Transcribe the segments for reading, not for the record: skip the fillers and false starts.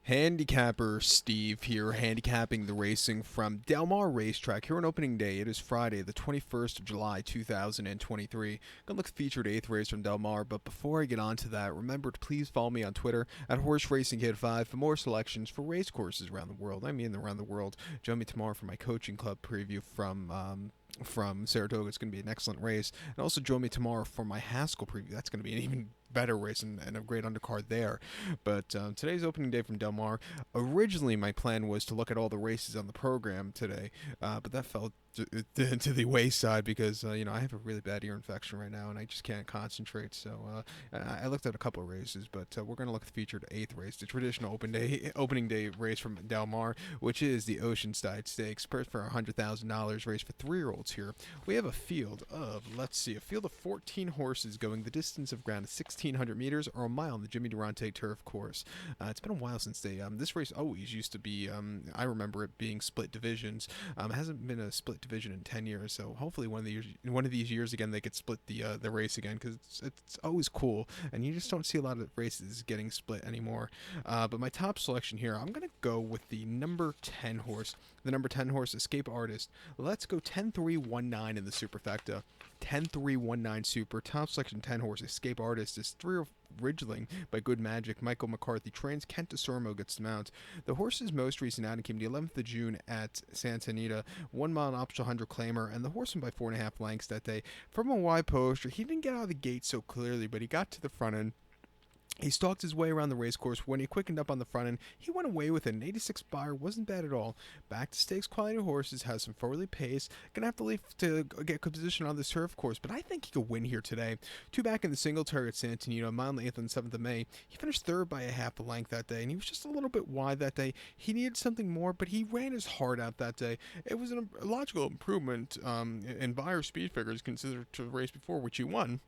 Handicapper Steve here, handicapping the racing from Del Mar Racetrack here on opening day. It is Friday, the 21st of July, 2023. Gonna look at the featured 8th race from Del Mar, but before I get on to that, remember to please follow me on Twitter at HorseRacingKid5 for more selections for race courses around the world. I mean around the world. Join me tomorrow for my coaching club preview from Saratoga. It's going to be an excellent race. And also join me tomorrow for my Haskell preview. That's going to be an even better race and a great undercard there. But today's opening day from Del Mar. Originally, my plan was to look at all the races on the program today, but that fell to the wayside because I have a really bad ear infection right now and I just can't concentrate. So I looked at a couple of races, but we're going to look at the featured 8th race, the traditional opening day race from Del Mar, which is the Oceanside Stakes. Purse for $100,000 race for 3-year-olds here. We have a field of 14 horses going the distance of ground of 1,600 meters or a mile on the Jimmy Durante turf course. It's been a while since this race always used to be, I remember it being split divisions. It hasn't been a split division in 10 years, so hopefully one of these years again they could split the race again, because it's always cool and you just don't see a lot of races getting split anymore. But my top selection here, I'm gonna go with the number 10 horse. The number 10 horse, Escape Artist. Let's go 10-3-1-9 in the superfecta. 10-3-1-9 super. Top selection 10 horse, Escape Artist, is 3 Ridgeling by Good Magic. Michael McCarthy trains. Kent DeSormo gets the mount. The horse's most recent outing came the 11th of June at Santa Anita. 1 mile and optional 100 claimer, and the horse won by 4.5 lengths that day. From a wide poster, he didn't get out of the gate so clearly, but he got to the front end. He stalked his way around the racecourse. When he quickened up on the front end, he went away with it. An 86 Buyer wasn't bad at all. Back to stakes quality horses, has some forwardly pace. Gonna have to leave to get good position on the turf course, but I think he could win here today. 2 back in the single target at Santa Anita, a mile and 8th on the 7th of May. He finished 3rd by a half a length that day, and he was just a little bit wide that day. He needed something more, but he ran his heart out that day. It was a logical improvement in Buyer speed figures considered to the race before, which he won.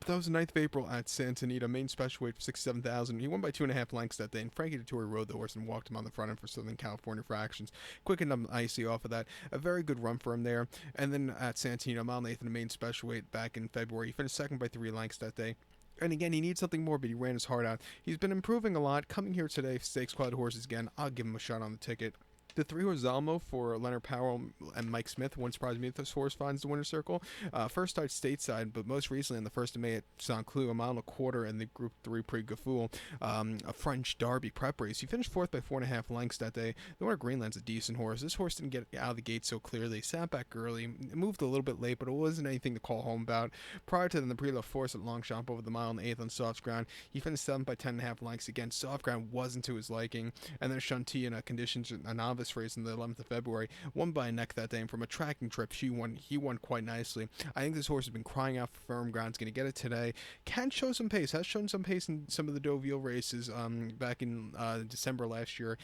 That was the 9th of April at Santa Anita, main special weight for 67,000. He won by 2.5 lengths that day, and Frankie Dettori rode the horse and walked him on the front end for Southern California fractions. Quickened up icy off of that. A very good run for him there. And then at Santa Anita, mile and 8th in the main special weight back in February. He finished 2nd by 3 lengths that day. And again, he needs something more, but he ran his heart out. He's been improving a lot. Coming here today, stakes quality horses again. I'll give him a shot on the ticket. The 3-horse Zalmo for Leonard Powell and Mike Smith won't surprise me if this horse finds the winner's circle. First started stateside, but most recently on the 1st of May at St. Cloud, a mile and a quarter in the Group 3 Prix Gafoul, a French Derby prep race. He finished 4th by 4.5 lengths that day. The winner Greenland's a decent horse. This horse didn't get out of the gate so clearly. Sat back early, moved a little bit late, but it wasn't anything to call home about. Prior to then, the Prix La Force at Longchamp over the mile and 8th on soft ground. He finished 7th by 10.5 lengths. Again, soft ground wasn't to his liking. And then Shanti in a novice race in the 11th of February, won by a neck that day, and from a tracking trip, he won quite nicely. I think this horse has been crying out for firm ground. He's going to get it today. Can show some pace. Has shown some pace in some of the Deauville races back in December last year.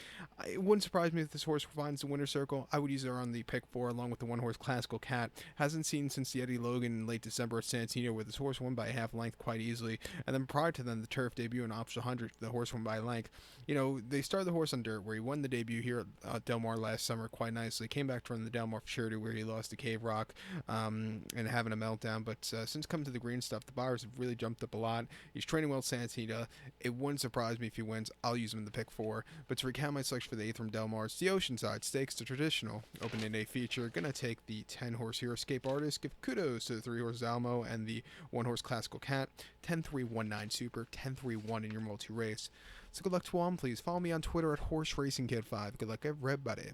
It wouldn't surprise me if this horse finds the winner's circle. I would use her on the pick 4 along with the 1-horse Classical Cat. Hasn't seen since the Eddie Logan in late December at Santino, where this horse won by a half length quite easily. And then prior to then, the turf debut in optional 100, the horse won by a length. They started the horse on dirt, where he won the debut here at Del Mar last summer quite nicely. Came back to run the Del Mar Futurity, where he lost to Cave Rock and having a meltdown. But since coming to the green stuff, the Buyers have really jumped up a lot. He's training well at Santa Anita. It wouldn't surprise me if he wins. I'll use him in the pick 4. But to recount my selection for the 8th from Del Mar, it's the Oceanside Stakes, the traditional opening day feature. Gonna take the 10-horse here, Escape Artist. Give kudos to the 3-horse Zalmo and the 1-horse Classical Cat. 10-3-1-9 super, 10-3-1 in your multi-race. So good luck to all. Please follow me on Twitter at HorseRacingKid5. Good luck, everybody.